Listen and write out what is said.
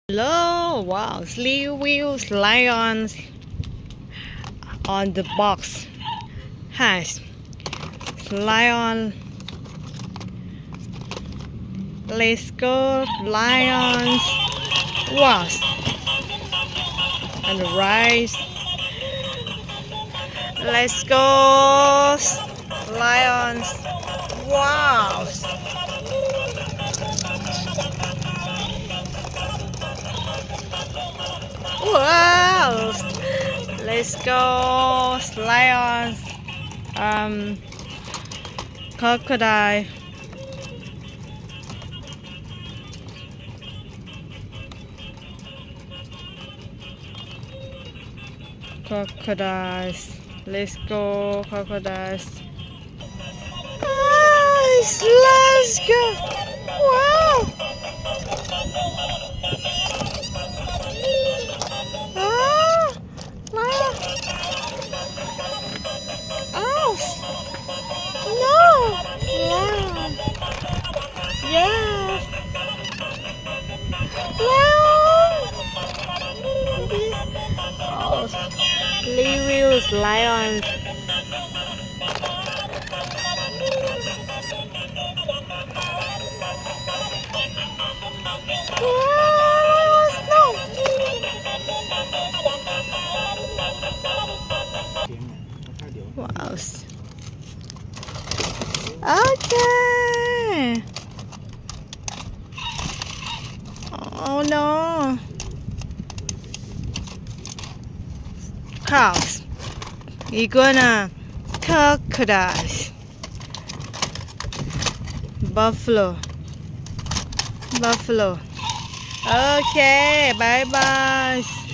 Hello, wow, sleigh wheels, lions on the box has lion. Let's go, lions, was and the rice. Let's go, lions, wow. Wow! Let's go, lions, crocodile, crocodiles. Let's go, crocodiles. Nice, let's go. Wow! No! Lion! Yes! Lion! Oh, sleigh wheels, lions. Lions, no! Wow. Okay. Oh no. Cows. Iguana. Crocodiles. Buffalo. Okay. Bye bye.